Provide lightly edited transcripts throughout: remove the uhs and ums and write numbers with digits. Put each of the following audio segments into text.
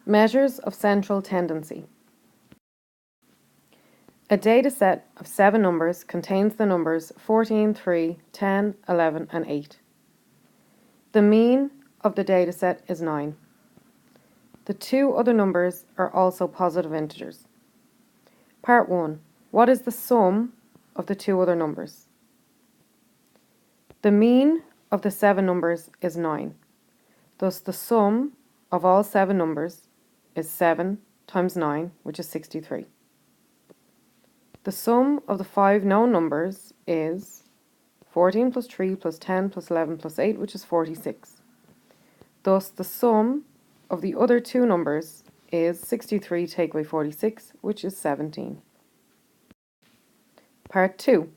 Measures of central tendency. A data set of 7 numbers contains the numbers 14, 3, 10, 11 and 8. The mean of the data set is 9. The 2 other numbers are also positive integers. Part 1. What is the sum of the 2 other numbers? The mean of the 7 numbers is 9. Thus the sum of all 7 numbers is 7 times 9, which is 63. The sum of the 5 known numbers is 14 plus 3 plus 10 plus 11 plus 8, which is 46. Thus the sum of the other 2 numbers is 63 take away 46, which is 17. Part 2.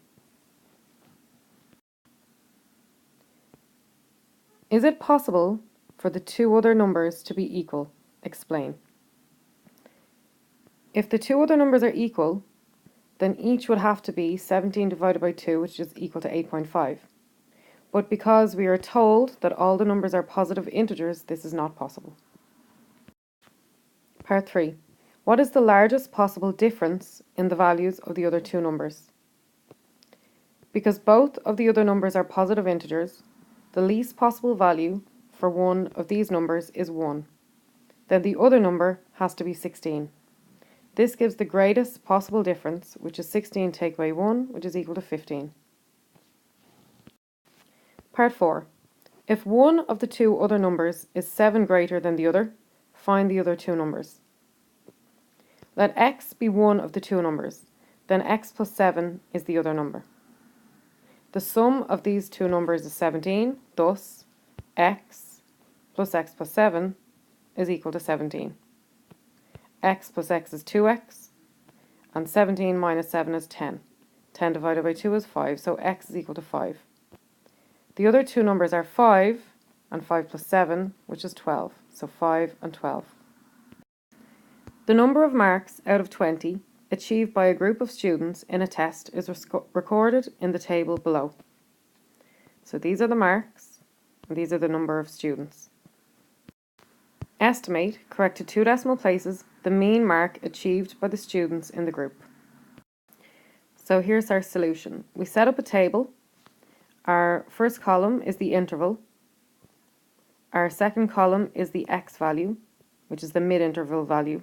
Is it possible for the 2 other numbers to be equal? Explain. If the 2 other numbers are equal, then each would have to be 17 divided by 2, which is equal to 8.5. But because we are told that all the numbers are positive integers, this is not possible. Part 3. What is the largest possible difference in the values of the other 2 numbers? Because both of the other numbers are positive integers, the least possible value for one of these numbers is 1. Then the other number has to be 16. This gives the greatest possible difference, which is 16 take away 1, which is equal to 15. Part 4. If one of the 2 other numbers is 7 greater than the other, find the other 2 numbers. Let x be one of the 2 numbers, then x plus 7 is the other number. The sum of these 2 numbers is 17, thus x plus 7 is equal to 17. X plus x is 2x, and 17 minus 7 is 10. 10 divided by 2 is 5, so x is equal to 5. The other 2 numbers are 5 and 5 plus 7, which is 12, so 5 and 12. The number of marks out of 20 achieved by a group of students in a test is recorded in the table below. So these are the marks, and these are the number of students. Estimate, correct to 2 decimal places, the mean mark achieved by the students in the group. So here's our solution. We set up a table. Our first column is the interval. Our second column is the x value, which is the mid-interval value.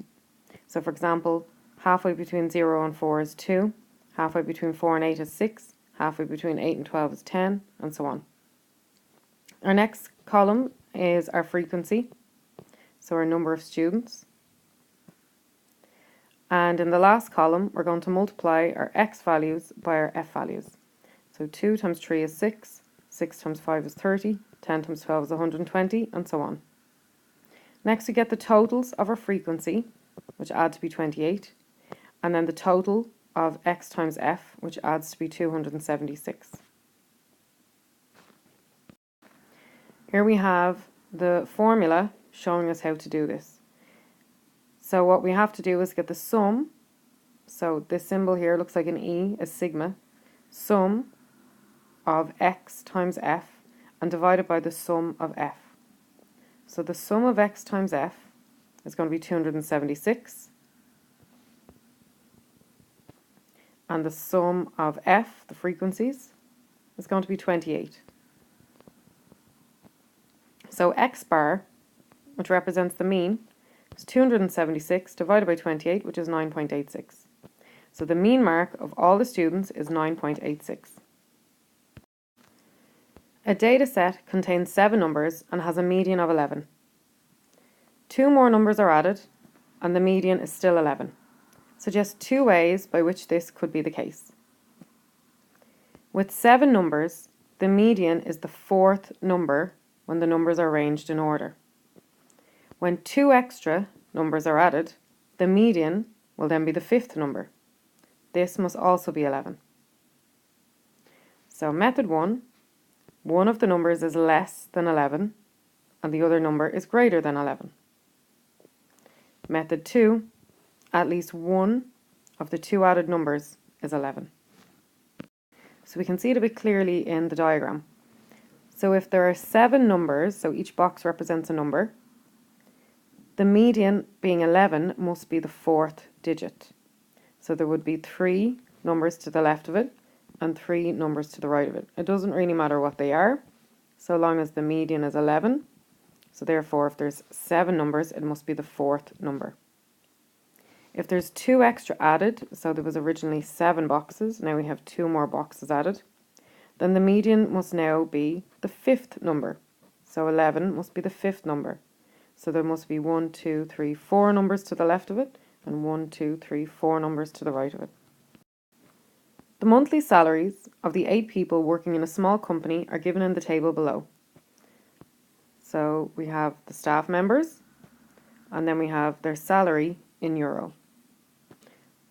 So for example, halfway between 0 and 4 is 2, halfway between 4 and 8 is 6, halfway between 8 and 12 is 10, and so on. Our next column is our frequency, so our number of students. And in the last column, we're going to multiply our x values by our f values. So 2 times 3 is 6, 6 times 5 is 30, 10 times 12 is 120, and so on. Next, we get the totals of our frequency, which add to be 28, and then the total of x times f, which adds to be 276. Here we have the formula showing us how to do this. So what we have to do is get the sum, so this symbol here looks like an E, is sigma, sum of x times f, and divided by the sum of f. So the sum of x times f is going to be 276, and the sum of f, the frequencies, is going to be 28. So x bar, which represents the mean, is 276 divided by 28, which is 9.86. So the mean mark of all the students is 9.86. A data set contains 7 numbers and has a median of 11. 2 more numbers are added, and the median is still 11. Suggest 2 ways by which this could be the case. With 7 numbers, the median is the 4th number when the numbers are arranged in order. When 2 extra numbers are added, the median will then be the 5th number. This must also be 11. So method 1, one of the numbers is less than 11 and the other number is greater than 11. Method 2, at least one of the 2 added numbers is 11. So we can see it a bit clearly in the diagram. So if there are 7 numbers, so each box represents a number, The median, being 11, must be the fourth digit. So there would be 3 numbers to the left of it and 3 numbers to the right of it. It doesn't really matter what they are, so long as the median is 11. So therefore, if there's 7 numbers, it must be the fourth number. If there's 2 extra added, so there was originally 7 boxes, now we have 2 more boxes added, then the median must now be the fifth number. So 11 must be the fifth number. So there must be 1, 2, 3, 4 numbers to the left of it, and 1, 2, 3, 4 numbers to the right of it. The monthly salaries of the 8 people working in a small company are given in the table below. So we have the staff members, and then we have their salary in euro.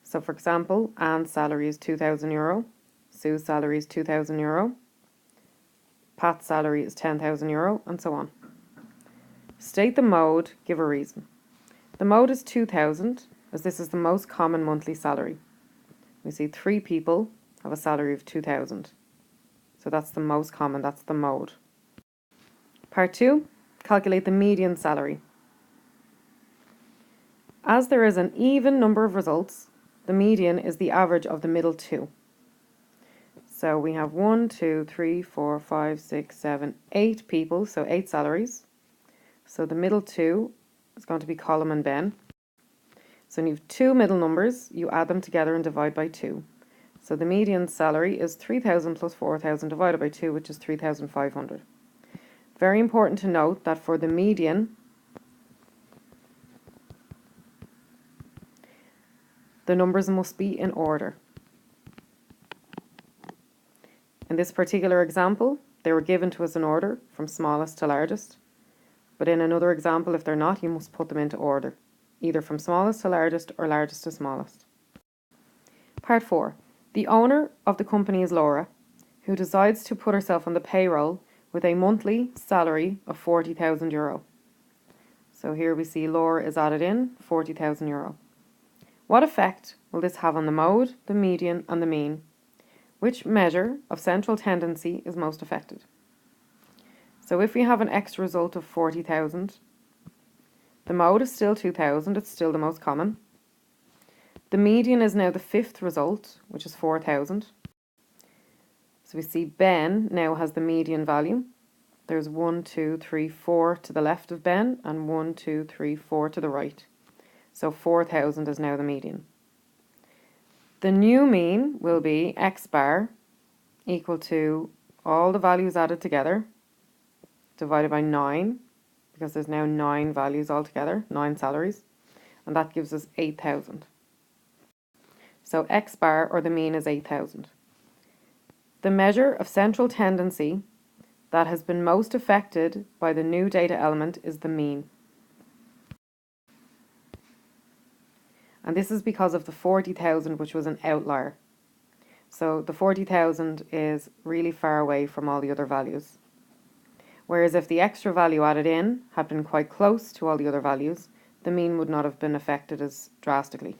So for example, Anne's salary is €2,000, Sue's salary is €2,000, Pat's salary is €10,000, and so on. State the mode, give a reason. The mode is 2,000, as this is the most common monthly salary. We see 3 people have a salary of 2,000. So that's the most common, that's the mode. Part 2, calculate the median salary. As there is an even number of results, the median is the average of the middle 2. So we have 1, 2, 3, 4, 5, 6, 7, 8 people, so 8 salaries. So the middle 2 is going to be Colm and Ben. So when you have 2 middle numbers, you add them together and divide by 2. So the median salary is 3,000 plus 4,000 divided by 2, which is 3,500. Very important to note that for the median, the numbers must be in order. In this particular example, they were given to us in order from smallest to largest. But in another example, if they're not, you must put them into order, either from smallest to largest or largest to smallest. Part 4. The owner of the company is Laura, who decides to put herself on the payroll with a monthly salary of €40,000. So here we see Laura is added in, €40,000. What effect will this have on the mode, the median, and the mean? Which measure of central tendency is most affected? So if we have an X result of 40,000, the mode is still 2,000, it's still the most common. The median is now the fifth result, which is 4,000. So we see Ben now has the median value. There's 1, 2, 3, 4 to the left of Ben, and 1, 2, 3, 4 to the right. So 4,000 is now the median. The new mean will be X bar equal to all the values added together, divided by 9, because there's now 9 values altogether, 9 salaries, and that gives us 8,000. So X bar, or the mean, is 8,000. The measure of central tendency that has been most affected by the new data element is the mean. And this is because of the 40,000, which was an outlier. So the 40,000 is really far away from all the other values. Whereas if the extra value added in had been quite close to all the other values, the mean would not have been affected as drastically.